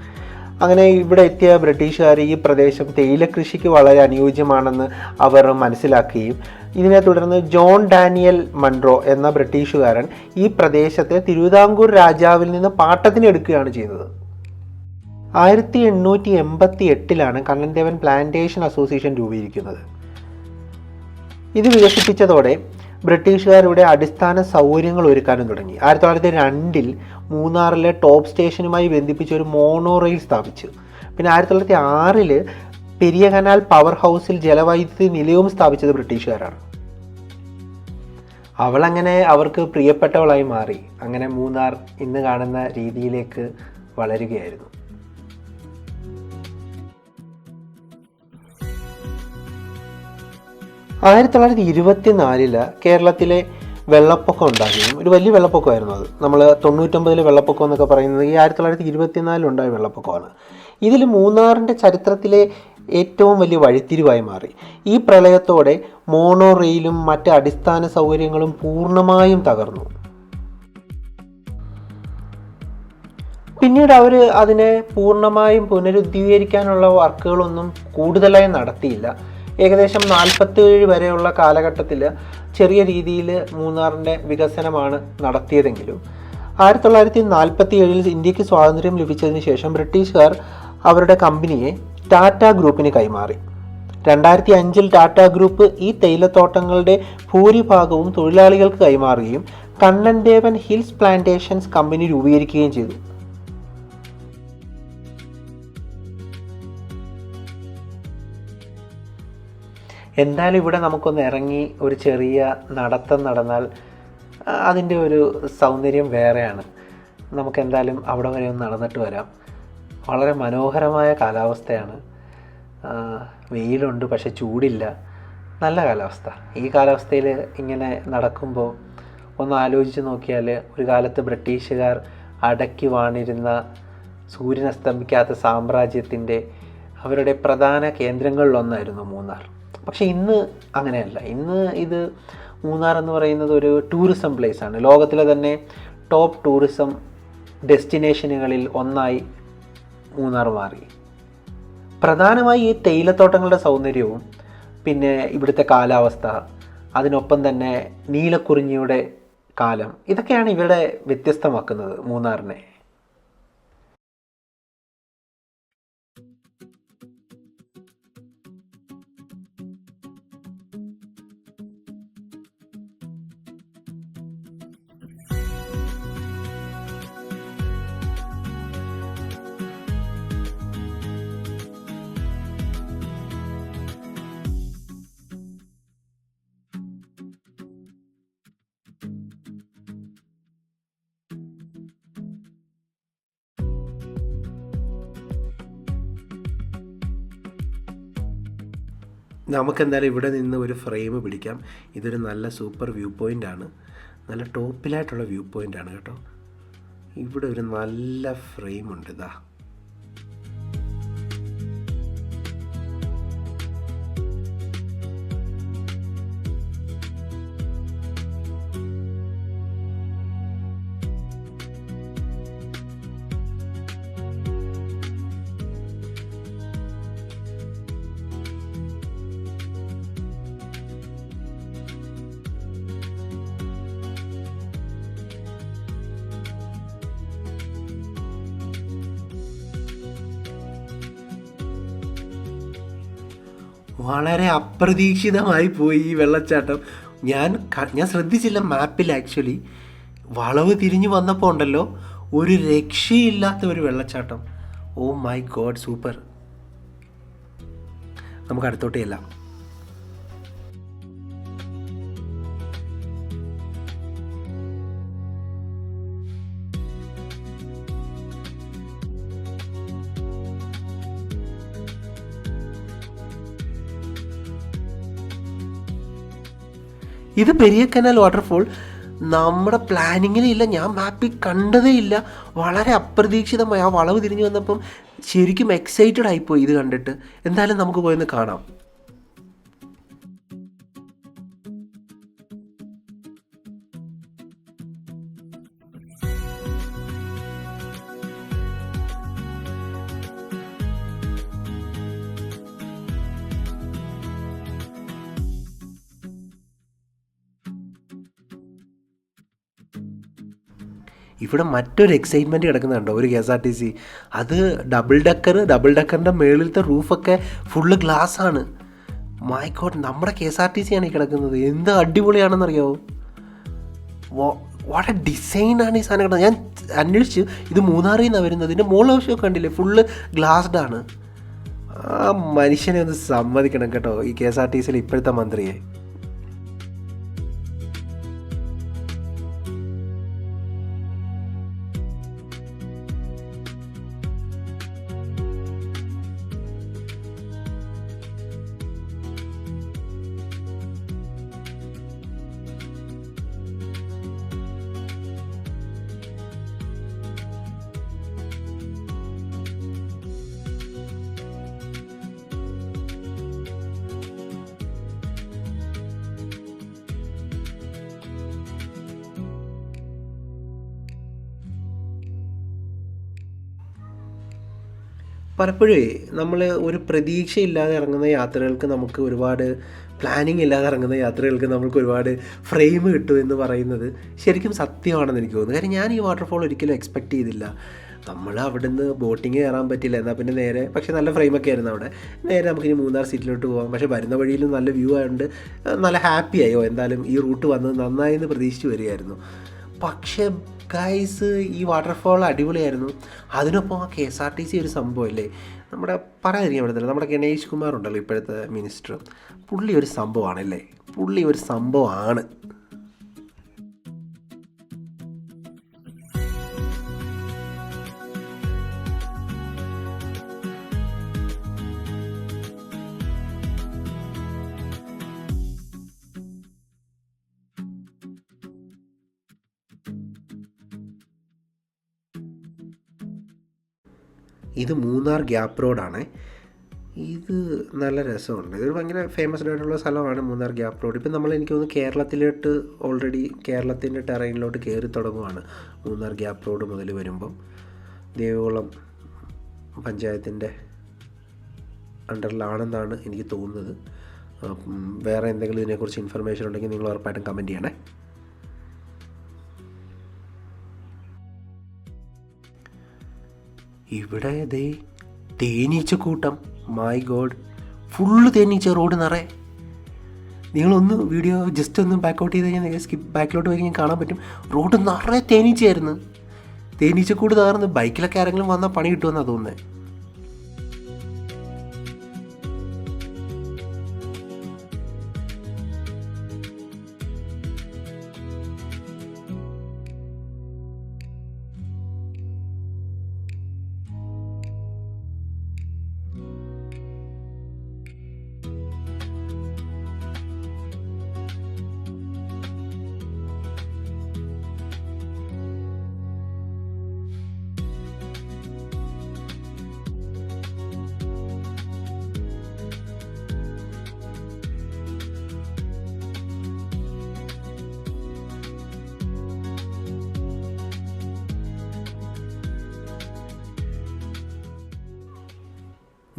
അങ്ങനെ ഇവിടെ എത്തിയ ബ്രിട്ടീഷുകാർ ഈ പ്രദേശം തേയില കൃഷിക്ക് വളരെ അനുയോജ്യമാണെന്ന് അവർ മനസ്സിലാക്കുകയും ഇതിനെ തുടർന്ന് ജോൺ ഡാനിയൽ മൺറോ എന്ന ബ്രിട്ടീഷുകാരൻ ഈ പ്രദേശത്തെ തിരുവിതാംകൂർ രാജാവിൽ നിന്ന് പാട്ടത്തിന് എടുക്കുകയാണ് ചെയ്തത്. 1888 കണ്ണൻ ദേവൻ പ്ലാന്റേഷൻ അസോസിയേഷൻ രൂപീകരിക്കുന്നത്. ഇത് വികസിപ്പിച്ചതോടെ ബ്രിട്ടീഷുകാർ ഇവിടെ അടിസ്ഥാന സൗകര്യങ്ങൾ ഒരുക്കാനും തുടങ്ങി. 1902 മൂന്നാറിലെ ടോപ്പ് സ്റ്റേഷനുമായി ബന്ധിപ്പിച്ച് ഒരു മോണോ റെയിൽ സ്ഥാപിച്ചു. പിന്നെ 1906 പെരിയ കനാൽ പവർ ഹൗസിൽ ജലവൈദ്യുതി നിലയവും സ്ഥാപിച്ചത് ബ്രിട്ടീഷുകാരാണ്. അവളങ്ങനെ അവർക്ക് പ്രിയപ്പെട്ടവളായി മാറി. അങ്ങനെ മൂന്നാർ ഇന്ന് കാണുന്ന രീതിയിലേക്ക് വളരുകയായിരുന്നു. 1924 കേരളത്തിലെ വെള്ളപ്പൊക്കം ഉണ്ടാകുകയും ഒരു വലിയ വെള്ളപ്പൊക്കമായിരുന്നു അത്. നമ്മൾ 99 വെള്ളപ്പൊക്കം എന്നൊക്കെ പറയുന്നത് ഈ 1924 ഉണ്ടായ വെള്ളപ്പൊക്കമാണ്. ഇതിൽ മൂന്നാറിൻ്റെ ചരിത്രത്തിലെ ഏറ്റവും വലിയ വഴിത്തിരിവായി മാറി. ഈ പ്രളയത്തോടെ മോണോ റെയിലും മറ്റ് അടിസ്ഥാന സൗകര്യങ്ങളും പൂർണ്ണമായും തകർന്നു. പിന്നീട് അവർ അതിനെ പൂർണ്ണമായും പുനരുദ്ധീകരിക്കാനുള്ള വർക്കുകളൊന്നും കൂടുതലായി നടത്തിയില്ല. ഏകദേശം 47 വരെയുള്ള കാലഘട്ടത്തിൽ ചെറിയ രീതിയിൽ മൂന്നാറിൻ്റെ വികസനമാണ് നടത്തിയതെങ്കിലും 1947 ഇന്ത്യക്ക് സ്വാതന്ത്ര്യം ലഭിച്ചതിന് ശേഷം ബ്രിട്ടീഷുകാർ അവരുടെ കമ്പനിയെ ടാറ്റ ഗ്രൂപ്പിന് കൈമാറി. 2005 ടാറ്റ ഗ്രൂപ്പ് ഈ തേയിലത്തോട്ടങ്ങളുടെ ഭൂരിഭാഗവും തൊഴിലാളികൾക്ക് കൈമാറുകയും Kannan Devan hills plantations company രൂപീകരിക്കുകയും ചെയ്തു. എന്തായാലും ഇവിടെ നമുക്കൊന്ന് ഇറങ്ങി ഒരു ചെറിയ നടത്തം നടന്നാൽ അതിൻ്റെ ഒരു സൗന്ദര്യം വേറെയാണ്. നമുക്കെന്തായാലും അവിടെ വരെ ഒന്ന് നടന്നിട്ട് വരാം. വളരെ മനോഹരമായ കാലാവസ്ഥയാണ്. വെയിലുണ്ട്, പക്ഷെ ചൂടില്ല. നല്ല കാലാവസ്ഥ. ഈ കാലാവസ്ഥയിൽ ഇങ്ങനെ നടക്കുമ്പോൾ ഒന്ന് ആലോചിച്ച് നോക്കിയാൽ ഒരു കാലത്ത് ബ്രിട്ടീഷുകാർ അടക്കി വാണിരുന്ന സൂര്യൻ അസ്തമിക്കാത്ത സാമ്രാജ്യത്തിൻ്റെ അവരുടെ പ്രധാന കേന്ദ്രങ്ങളിലൊന്നായിരുന്നു മൂന്നാർ. പക്ഷെ ഇന്ന് അങ്ങനെയല്ല. ഇന്ന് ഇത് മൂന്നാർ എന്ന് പറയുന്നത് ഒരു ടൂറിസം പ്ലേസാണ്. ലോകത്തിലെ തന്നെ ടോപ്പ് ടൂറിസം ഡെസ്റ്റിനേഷനുകളിൽ ഒന്നായി മൂന്നാർ മാറി. പ്രധാനമായി ഈ തേയിലത്തോട്ടങ്ങളുടെ സൗന്ദര്യവും പിന്നെ ഇവിടുത്തെ കാലാവസ്ഥ, അതിനൊപ്പം തന്നെ നീലക്കുറിഞ്ഞിയുടെ കാലം, ഇതൊക്കെയാണ് ഇവിടെ വ്യത്യസ്തമാക്കുന്നത് മൂന്നാറിനെ. നമുക്കെന്തായാലും ഇവിടെ നിന്ന് ഒരു ഫ്രെയിം പിടിക്കാം. ഇതൊരു നല്ല സൂപ്പർ വ്യൂ പോയിൻ്റാണ്. നല്ല ടോപ്പിലായിട്ടുള്ള വ്യൂ പോയിൻ്റാണ് കേട്ടോ. ഇവിടെ ഒരു നല്ല ഫ്രെയിമുണ്ട്. ഇതാ, വളരെ അപ്രതീക്ഷിതമായി പോയി ഈ വെള്ളച്ചാട്ടം. ഞാൻ ശ്രദ്ധിച്ചില്ല മാപ്പിൽ. ആക്ച്വലി വളവ് തിരിഞ്ഞു വന്നപ്പോൾ ഉണ്ടല്ലോ ഒരു രക്ഷയില്ലാത്ത ഒരു വെള്ളച്ചാട്ടം. Oh my God, super. നമുക്ക് അടുത്തോട്ട് ചെല്ലാം. ഇത് പെരിയ കനാൽ വാട്ടർഫോൾ നമ്മുടെ പ്ലാനിങ്ങിലില്ല, ഞാൻ മാപ്പിൽ കണ്ടതേ ഇല്ല. വളരെ അപ്രതീക്ഷിതമായി ആ വളവ് തിരിഞ്ഞു വന്നപ്പം ശരിക്കും എക്സൈറ്റഡ് ആയിപ്പോയി ഇത് കണ്ടിട്ട്. എന്തായാലും നമുക്ക് പോയൊന്ന് കാണാം. ഇവിടെ മറ്റൊരു എക്സൈറ്റ്മെൻറ്റ് കിടക്കുന്നുണ്ടോ, ഒരു KSRTC. അത് ഡബിൾ ഡക്കറിൻ്റെ മേളിലത്തെ റൂഫൊക്കെ ഫുള്ള് ഗ്ലാസ്സാണ്. മൈ ഗോഡ്, നമ്മുടെ KSRTC ആണ് ഈ കിടക്കുന്നത്. എന്ത് അടിപൊളിയാണെന്നറിയാമോ. വാട്ട് എ ഡിസൈനാണ് ഈ സാധനം കിടന്നത്. ഞാൻ അന്വേഷിച്ചു, ഇത് മൂന്നാറിൽ നിന്നാണ് വരുന്നത്. ഇതിൻ്റെ മുകൾ വശമൊക്കെ കണ്ടില്ലേ, ഫുള്ള് ഗ്ലാസ്ഡാണ്. ആ മനുഷ്യനെ ഒന്ന് സമ്മതിക്കണം കേട്ടോ, ഈ KSRTCയിൽ ഇപ്പോഴത്തെ മന്ത്രിയെ. പലപ്പോഴേ നമ്മൾ ഒരു പ്രതീക്ഷയില്ലാതെ ഇറങ്ങുന്ന യാത്രകൾക്ക് നമുക്ക് ഒരുപാട് പ്ലാനിങ് ഇല്ലാതെ ഇറങ്ങുന്ന യാത്രകൾക്ക് നമുക്ക് ഒരുപാട് ഫ്രെയിം കിട്ടും എന്ന് പറയുന്നത് ശരിക്കും സത്യമാണെന്ന് എനിക്ക് തോന്നുന്നു. കാര്യം ഞാൻ ഈ വാട്ടർഫോൾ ഒരിക്കലും എക്സ്പെക്റ്റ് ചെയ്തില്ല. നമ്മൾ അവിടുന്ന് ബോട്ടിങ് കയറാൻ പറ്റില്ല, എന്നാൽ പിന്നെ നേരെ, പക്ഷേ നല്ല ഫ്രെയിമൊക്കെ ആയിരുന്നു അവിടെ. നേരെ നമുക്കിനി മൂന്നാർ സിറ്റിയിലോട്ട് പോകാം. പക്ഷേ വരുന്ന വഴിയിൽ നല്ല വ്യൂ ആയതുകൊണ്ട് നല്ല ഹാപ്പി ആയോ, എന്തായാലും ഈ റൂട്ട് വന്നത് നന്നായി എന്ന് പ്രതീക്ഷിച്ച് വരികയായിരുന്നു. പക്ഷേ ഗൈസ്, ഈ വാട്ടർഫോൾ അടിപൊളിയായിരുന്നു. അതിനൊപ്പം ആ KSRTC ഒരു സംഭവമല്ലേ, നമ്മുടെ പറയാതിരിക്കാൻ പറ്റത്തില്ല. നമ്മുടെ ഗണേഷ് കുമാർ ഉണ്ടല്ലോ, ഇപ്പോഴത്തെ മിനിസ്റ്റർ, പുള്ളി ഒരു സംഭവമാണല്ലേ, പുള്ളി ഒരു സംഭവമാണ്. ഇത് മൂന്നാർ ഗ്യാപ്പ് റോഡാണ്. ഇത് നല്ല രസമുണ്ട്. ഇത് ഭയങ്കര ഫേമസ് ആയിട്ടുള്ള സ്ഥലമാണ് മൂന്നാർ ഗ്യാപ്പ് റോഡ്. ഇപ്പം എനിക്ക് തോന്നുന്നു കേരളത്തിലോട്ട് ഓൾറെഡി കേരളത്തിൻ്റെ ടെറൈനിലോട്ട് കയറി തുടങ്ങുവാണ് മൂന്നാർ ഗ്യാപ്പ് റോഡ് മുതൽ വരുമ്പം. ദേവികുളം പഞ്ചായത്തിൻ്റെ അണ്ടറിലാണെന്നാണ് എനിക്ക് തോന്നുന്നത്. വേറെ എന്തെങ്കിലും ഇതിനെക്കുറിച്ച് ഇൻഫർമേഷൻ ഉണ്ടെങ്കിൽ നിങ്ങൾ ഉറപ്പായിട്ടും കമൻറ്റ് ചെയ്യണേ. ഇവിടെ തേനീച്ചക്കൂട്ടം, മൈ ഗോഡ്, ഫുള്ള് തേനീച്ച, റോഡ് നിറയെ. നിങ്ങളൊന്ന് വീഡിയോ ജസ്റ്റ് ഒന്ന് ബാക്കൗട്ട് ചെയ്ത് കഴിഞ്ഞാൽ നിങ്ങൾ ബാക്കിലോട്ട് പോയി കാണാൻ പറ്റും. റോഡ് നിറയെ തേനീച്ചയായിരുന്നു. തേനീച്ചക്കൂട് തകർന്ന് ബൈക്കിലൊക്കെ ആരെങ്കിലും വന്നാൽ പണി കിട്ടുമെന്നാണ് തോന്നുന്നത്.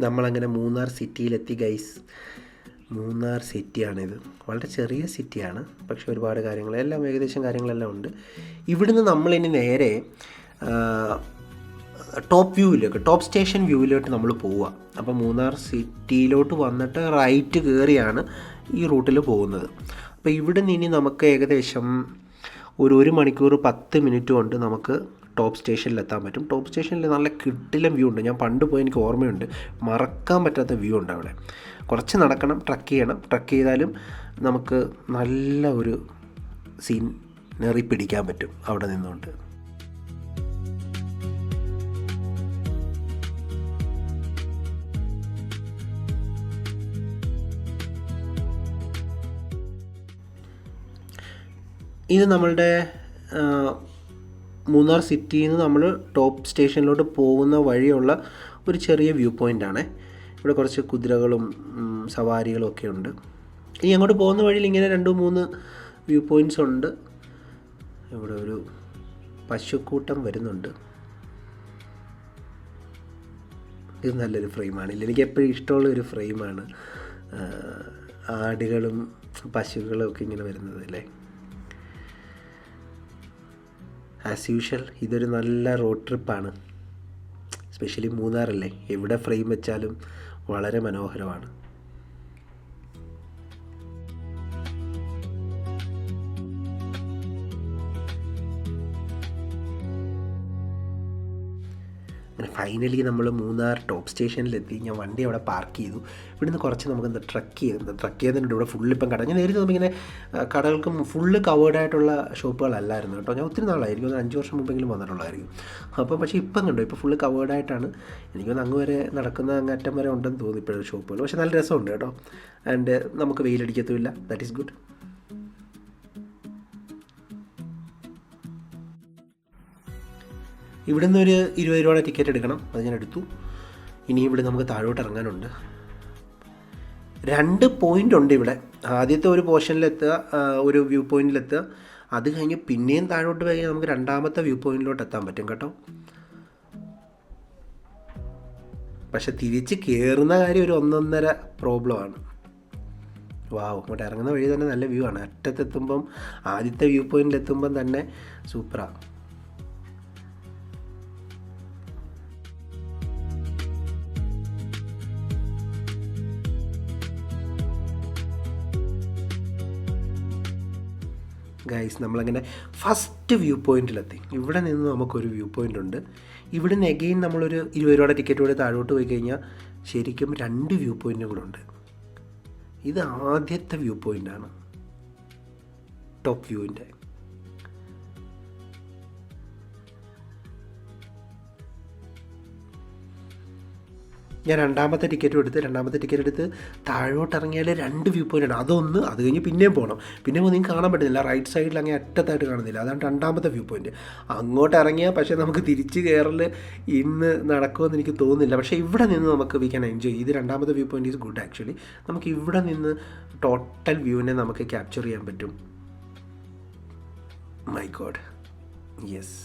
നമ്മളങ്ങനെ മൂന്നാർ സിറ്റിയിലെത്തി ഗൈസ്. മൂന്നാർ സിറ്റിയാണിത്. വളരെ ചെറിയ സിറ്റിയാണ്, പക്ഷെ ഒരുപാട് കാര്യങ്ങൾ, എല്ലാം ഏകദേശം കാര്യങ്ങളെല്ലാം ഉണ്ട്. ഇവിടുന്ന് നമ്മളിനി നേരെ ടോപ്പ് സ്റ്റേഷൻ വ്യൂവിലോട്ട് നമ്മൾ പോവുക. അപ്പോൾ മൂന്നാർ സിറ്റിയിലോട്ട് വന്നിട്ട് റൈറ്റ് കയറിയാണ് ഈ റൂട്ടിൽ പോകുന്നത്. അപ്പോൾ ഇവിടെ നിന്ന് ഇനി നമുക്ക് ഏകദേശം ഒരു 1 മണിക്കൂർ 10 മിനിറ്റ് കൊണ്ട് നമുക്ക് ടോപ്പ് സ്റ്റേഷനിലെത്താൻ പറ്റും. ടോപ്പ് സ്റ്റേഷനിൽ നല്ല കിടിലം വ്യൂ ഉണ്ട്. ഞാൻ പണ്ട് പോയി, എനിക്ക് ഓർമ്മയുണ്ട്, മറക്കാൻ പറ്റാത്ത വ്യൂ ഉണ്ട് അവിടെ. കുറച്ച് നടക്കണം, ട്രക്ക് ചെയ്യണം. ട്രക്ക് ചെയ്താലും നമുക്ക് നല്ല ഒരു സീനറി പിടിക്കാൻ പറ്റും അവിടെ നിന്നുകൊണ്ട്. ഇത് നമ്മളുടെ മൂന്നാർ സിറ്റിയിൽ നിന്ന് നമ്മൾ ടോപ്പ് സ്റ്റേഷനിലോട്ട് പോകുന്ന വഴിയുള്ള ഒരു ചെറിയ വ്യൂ പോയിൻ്റാണ്. ഇവിടെ കുറച്ച് കുതിരകളും സവാരികളും ഒക്കെ ഉണ്ട്. ഇനി അങ്ങോട്ട് പോകുന്ന വഴിയിൽ ഇങ്ങനെ 2-3 വ്യൂ പോയിൻറ്റ്സ് ഉണ്ട്. ഇവിടെ ഒരു പശുക്കൂട്ടം വരുന്നുണ്ട്. ഇത് നല്ലൊരു ഫ്രെയിമാണ്. എനിക്ക് എപ്പോഴും ഇഷ്ടമുള്ളൊരു ഫ്രെയിമാണ് ആടുകളും പശുക്കളും ഒക്കെ ഇങ്ങനെ വരുന്നത് അല്ലേ. ആസ് യൂഷ്വൽ ഇതൊരു നല്ല റോഡ് ട്രിപ്പാണ്. സ്പെഷ്യലി മൂന്നാറല്ലേ, എവിടെ ഫ്രെയിം വെച്ചാലും വളരെ മനോഹരമാണ്. അങ്ങനെ ഫൈനലി നമ്മൾ മൂന്നാർ ടോപ്പ് സ്റ്റേഷനിലെത്തി. ഞാൻ വണ്ടി അവിടെ പാർക്ക് ചെയ്തു. ഇവിടുന്ന് കുറച്ച് നമുക്ക് ട്രക്ക് ചെയ്യുന്നുണ്ട്. ഇവിടെ ഫുള്ള് ഇപ്പം കട, ഞാൻ നേരിട്ട് നമുക്കിങ്ങനെ കടകൾക്കും ഫുള്ള് കവേർഡായിട്ടുള്ള ഷോപ്പുകളല്ലായിരുന്നു കേട്ടോ. ഞാൻ ഒത്തിരി നാളായിരിക്കും, 5 വർഷം മുമ്പെങ്കിലും വന്നിട്ടുള്ളതായിരിക്കും. അപ്പം പക്ഷേ ഇപ്പം കണ്ടോ, ഇപ്പോൾ ഫുള്ള് കവേർഡായിട്ടാണ്. എനിക്കൊന്ന് അങ്ങ് വരെ നടക്കുന്ന അങ്ങറ്റം വരെ ഉണ്ടെന്ന് തോന്നി ഇപ്പോഴൊരു ഷോപ്പുകൾ. പക്ഷേ നല്ല രസമുണ്ട് കേട്ടോ. ആൻഡ് നമുക്ക് വെയിലടിക്കത്തുമില്ല. That is good. ഇവിടെ നിന്ന് ഒരു 20 രൂപയുടെ ടിക്കറ്റ് എടുക്കണം. അത് ഞാൻ എടുത്തു. ഇനി ഇവിടെ നമുക്ക് താഴോട്ട് ഇറങ്ങാനുണ്ട്. 2 പോയിൻ്റ് ഉണ്ട് ഇവിടെ. ആദ്യത്തെ ഒരു പോർഷനിലെത്തുക, ഒരു വ്യൂ പോയിൻറ്റിലെത്തുക. അത് കഴിഞ്ഞ് പിന്നെയും താഴോട്ട് പോയി നമുക്ക് 2ാമത്തെ വ്യൂ പോയിൻറ്റിലോട്ട് എത്താൻ പറ്റും കേട്ടോ. പക്ഷെ തിരിച്ച് കയറുന്ന കാര്യം ഒരു 1.5 പ്രോബ്ലമാണ്. വാവ്, അങ്ങോട്ട് ഇറങ്ങുന്ന വഴി തന്നെ നല്ല വ്യൂ ആണ്. അറ്റത്തെത്തുമ്പം, ആദ്യത്തെ വ്യൂ പോയിൻറ്റിലെത്തുമ്പം തന്നെ സൂപ്പറാണ്. ഗൈസ്, നമ്മളങ്ങനെ ഫസ്റ്റ് വ്യൂ പോയിൻറ്റിലെത്തി. ഇവിടെ നിന്ന് നമുക്കൊരു വ്യൂ പോയിൻ്റ് ഉണ്ട്. ഇവിടെ നിന്ന് എഗെയിൻ നമ്മളൊരു 20 രൂപയുടെ ടിക്കറ്റ് കൂടെ താഴോട്ട് പോയി കഴിഞ്ഞാൽ ശരിക്കും 2 വ്യൂ പോയിൻറ്റും കൂടെ ഉണ്ട്. ഇത് ആദ്യത്തെ വ്യൂ പോയിൻ്റാണ്, ടോപ്പ് വ്യൂവിൻ്റെ. ഞാൻ 2ാമത്തെ ടിക്കറ്റ് എടുത്ത് താഴോട്ട് ഇറങ്ങിയാൽ 2 വ്യൂ പോയിൻ്റ് ആണ്. അത് കഴിഞ്ഞ് പിന്നെയും പോകണം. നിങ്ങൾക്ക് കാണാൻ പറ്റുന്നില്ല, റൈറ്റ് സൈഡിൽ അങ്ങനെ അറ്റത്തായിട്ട് കാണുന്നില്ല. അതാണ് 2ാമത്തെ വ്യൂ പോയിൻ്റ്. അങ്ങോട്ട് ഇറങ്ങിയാൽ പക്ഷേ നമുക്ക് തിരിച്ച് കയറൽ ഇന്ന് നടക്കുമെന്ന് എനിക്ക് തോന്നുന്നില്ല. പക്ഷേ ഇവിടെ നിന്ന് നമുക്ക് വി ക്യാൻ എൻജോയ്. ഇത് 2ാമത്തെ view point is good actually. നമുക്ക് ഇവിടെ നിന്ന് ടോട്ടൽ വ്യൂവിനെ നമുക്ക് ക്യാപ്ചർ ചെയ്യാൻ പറ്റും. My god, yes.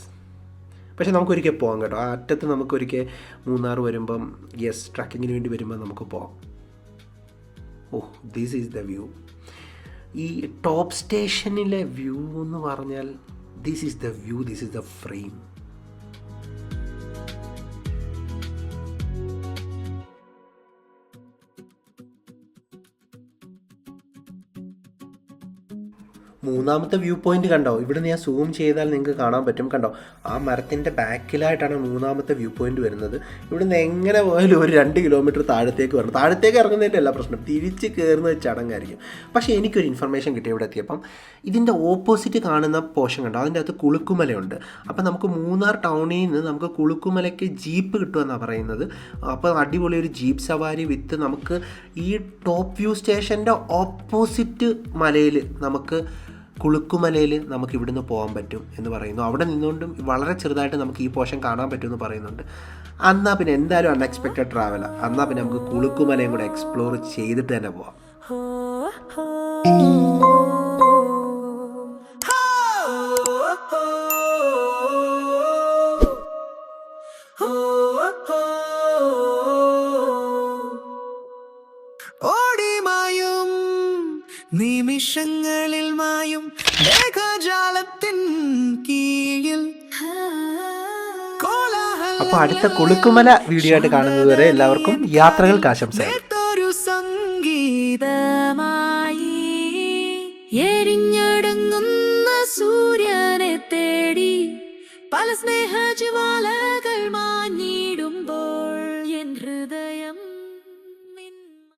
പക്ഷേ നമുക്കൊരിക്കൽ പോകാം കേട്ടോ. ആ അറ്റത്ത് നമുക്കൊരിക്കൽ മൂന്നാർ വരുമ്പം, ട്രക്കിങ്ങിന് വേണ്ടി വരുമ്പോൾ നമുക്ക് പോകാം. ഓഹ്, ദിസ് ഈസ് ദ വ്യൂ. ഈ ടോപ്പ് സ്റ്റേഷനിലെ വ്യൂ എന്ന് പറഞ്ഞാൽ this is the view, this is the frame. മൂന്നാമത്തെ വ്യൂ പോയിന്റ് കണ്ടോ? ഇവിടെ ഞാൻ സൂം ചെയ്താൽ നിങ്ങൾക്ക് കാണാൻ പറ്റും. കണ്ടോ, ആ മരത്തിൻ്റെ ബാക്കിലായിട്ടാണ് 3ാമത്തെ വ്യൂ പോയിന്റ് വരുന്നത്. ഇവിടുന്ന് എങ്ങനെ പോയാലും ഒരു 2 കിലോമീറ്റർ താഴത്തേക്ക് വരണം. താഴത്തേക്ക് ഇറങ്ങുന്നതിൻ്റെ അല്ല പ്രശ്നം, തിരിച്ച് കയറുന്നത് ചടങ്ങായിരിക്കും. പക്ഷേ എനിക്കൊരു ഇൻഫർമേഷൻ കിട്ടി ഇവിടെ എത്തിയപ്പം. ഇതിൻ്റെ ഓപ്പോസിറ്റ് കാണുന്ന പോർഷൻ കണ്ടോ, അതിൻ്റെ അകത്ത് കുളുക്കുമലയുണ്ട്. അപ്പം നമുക്ക് മൂന്നാർ ടൗണിൽ നിന്ന് നമുക്ക് കുളുക്കുമലയ്ക്ക് ജീപ്പ് കിട്ടുമെന്നാണ് പറയുന്നത്. അപ്പോൾ അടിപൊളി ഒരു ജീപ്പ് സവാരി വിത്ത് നമുക്ക് ഈ ടോപ്പ് വ്യൂ സ്റ്റേഷൻ്റെ ഓപ്പോസിറ്റ് മലയിൽ നമുക്ക് കുളുക്കുമലയിൽ നമുക്ക് ഇവിടുന്ന് പോകാൻ പറ്റും എന്ന് പറയുന്നു. അവിടെ നിന്നുകൊണ്ടും വളരെ ചെറുതായിട്ട് നമുക്ക് ഈ പോർഷൻ കാണാൻ പറ്റുമെന്ന് പറയുന്നുണ്ട്. എന്നാൽ പിന്നെ എന്തായാലും അൺഎക്സ്പെക്റ്റഡ് ട്രാവലാണ്. എന്നാൽ പിന്നെ നമുക്ക് കുളുക്കുമലയും കൂടെ എക്സ്പ്ലോർ ചെയ്തിട്ട് തന്നെ പോവാം. നിമിഷങ്ങളിൽ മായും മേഘജാലത്തിൻ കീഴിൽ. അപ്പോൾ അടുത്ത കുളുക്കുമല വീഡിയോ ആയിട്ട് കാണുന്നത് വരെ എല്ലാവർക്കും യാത്രകൾക്ക് ആശംസകൾ. സംഗീതമായി എരിഞ്ഞടങ്ങുന്ന സൂര്യനെ തേടി പല സ്നേഹജ്വാലകൾ മാഞ്ഞി